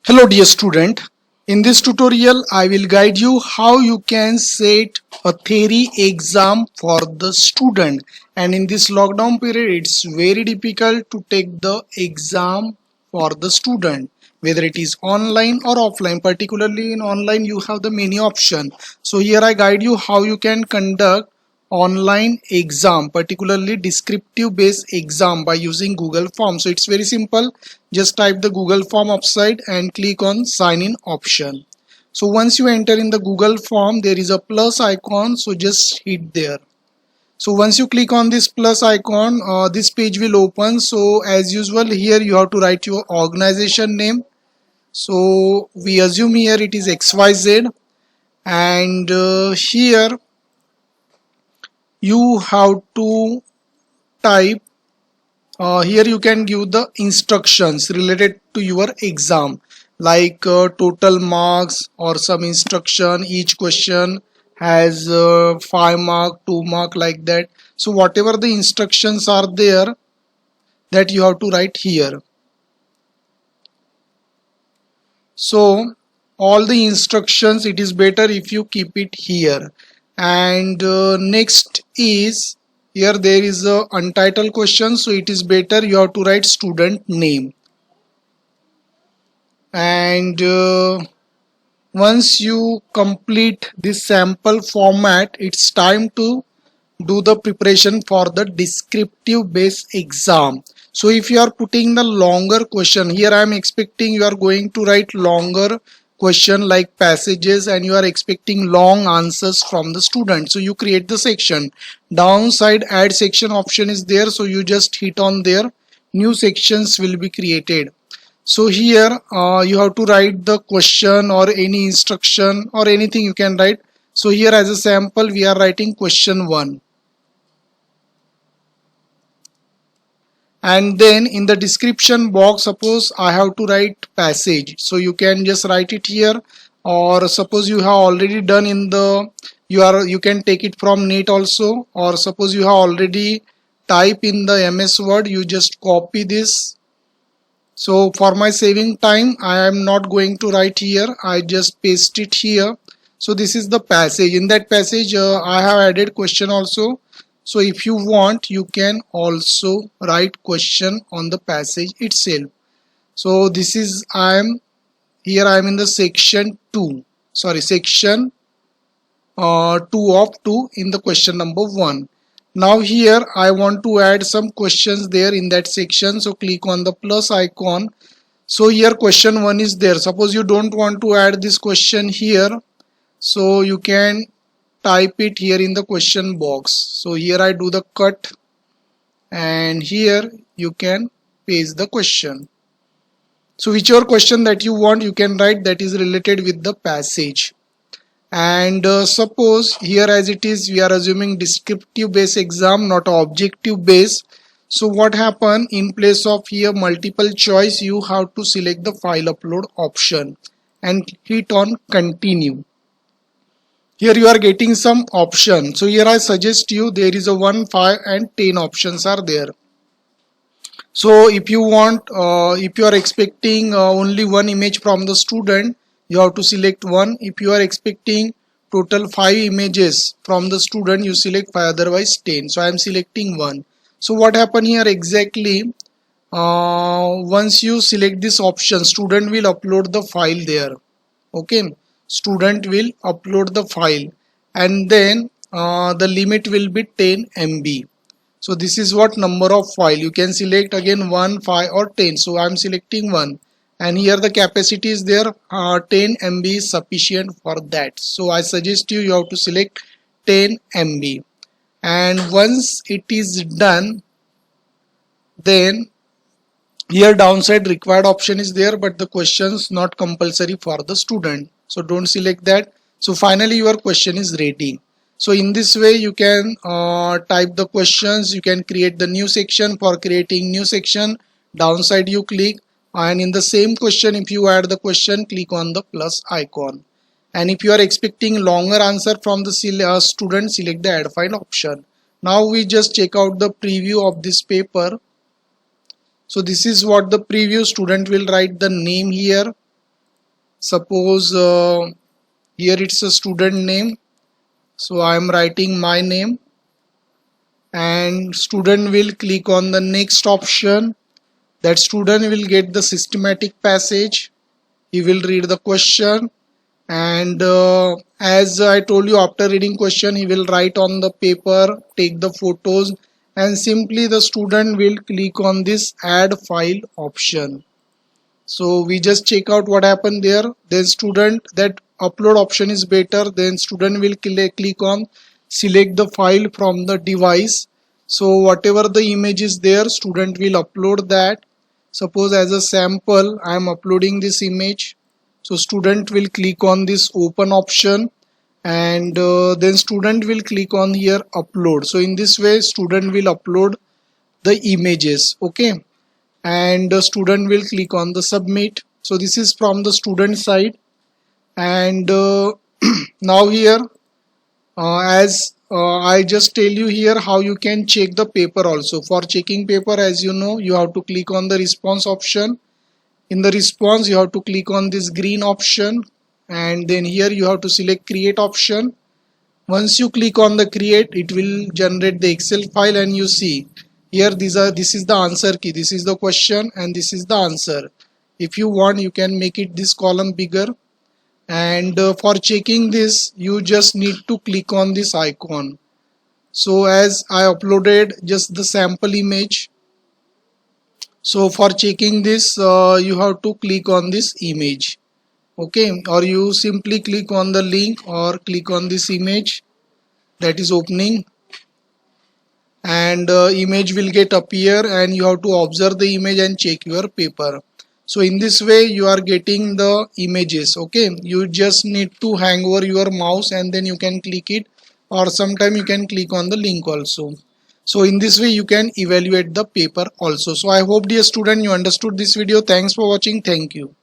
Hello dear student, in this tutorial I will guide you how you can set a theory exam for the student, and in this lockdown period it's very difficult to take the exam for the student, whether it is online or offline. Particularly in online you have the many option. So here I guide you how you can conduct online exam, particularly descriptive based exam, by using Google Form. So it's very simple. Just type the Google Form upside and click on sign in option. So once you enter in the Google Form, there is a plus icon, so just hit there. So once you click on this plus icon, this page will open. So as usual, here you have to write your organization name. So we assume here it is XYZ, and here you have to type, here you can give the instructions related to your exam, like total marks or some instruction. Each question has 5 mark, 2 mark, like that. So whatever the instructions are there, that you have to write here. So all the instructions, it is better if you keep it here. And next is, here there is a untitled question, so it is better you have to write student name. And once you complete this sample format, it's time to do the preparation for the descriptive based exam. So if you are putting the longer question, here I am expecting you are going to write longer question like passages, and you are expecting long answers from the student. So you create the section. Downside, add section option is there, so you just hit on there. New sections will be created. So here you have to write the question or any instruction or anything you can write. So here as a sample we are writing question 1. And then in the description box, suppose I have to write passage, so you can just write it here. Or suppose you have already done in the, you can take it from net also. Or suppose you have already type in the MS Word, you just copy this. So for my saving time, I am not going to write here, I just paste it here. So this is the passage. In that passage I have added question also. So if you want, you can also write question on the passage itself. So this is, I am in the section 2, sorry, section 2 of 2 in the question number 1. Now here I want to add some questions there in that section, so click on the plus icon. So here question 1 is there. Suppose you don't want to add this question here, so you can type it here in the question box. So here I do the cut, and here you can paste the question. So whichever question that you want, you can write that is related with the passage. And suppose here, as it is, we are assuming descriptive based exam, not objective based. So what happen, in place of here multiple choice, you have to select the file upload option and hit on continue. Here you are getting some option. So here I suggest you, there is a 1, 5 and 10 options are there. So if you want, if you are expecting only one image from the student, you have to select 1. If you are expecting total 5 images from the student, you select 5, otherwise 10. So I am selecting 1. So what happen here exactly, once you select this option, student will upload the file there. Okay, student will upload the file, and then the limit will be 10 MB. So this is what number of file you can select, again 1, 5 or 10. So I am selecting 1, and here the capacity is there, 10 MB is sufficient for that. So I suggest you have to select 10 MB. And once it is done, then here downside, required option is there, but the questions not compulsory for the student, so don't select that. So finally your question is ready. So in this way you can type the questions, you can create the new section. For creating new section, downside you click, and in the same question, if you add the question, click on the plus icon. And if you are expecting longer answer from the student, select the add file option. Now we just check out the preview of this paper. So this is what the preview. Student will write the name here, Suppose here it's a student name, so I am writing my name, and student will click on the next option. That student will get the systematic passage. He will read the question, and as I told you, after reading question he will write on the paper, take the photos, and simply the student will click on this add file option. So we just check out what happened there. Then student, that upload option is better. Then student will click on select the file from the device. So whatever the image is there, student will upload that. Suppose as a sample I am uploading this image, so student will click on this open option, and then student will click on here upload. So in this way student will upload the images. Okay, and the student will click on the submit. So this is from the student side. And now here as I just tell you here how you can check the paper also. For checking paper, as you know, you have to click on the response option. In the response you have to click on this green option, and then here you have to select create option. Once you click on the create, it will generate the Excel file, and you see here this is the answer key, this is the question, and this is the answer. If you want, you can make it this column bigger, and for checking this you just need to click on this icon. So as I uploaded just the sample image, so for checking this you have to click on this image. Okay, or you simply click on the link or click on this image that is opening, and image will get appear, and you have to observe the image and check your paper. So in this way you are getting the images. Okay, you just need to hang over your mouse and then you can click it, or sometime you can click on the link also. So in this way you can evaluate the paper also. So I hope, dear student, you understood this video. Thanks for watching. Thank you.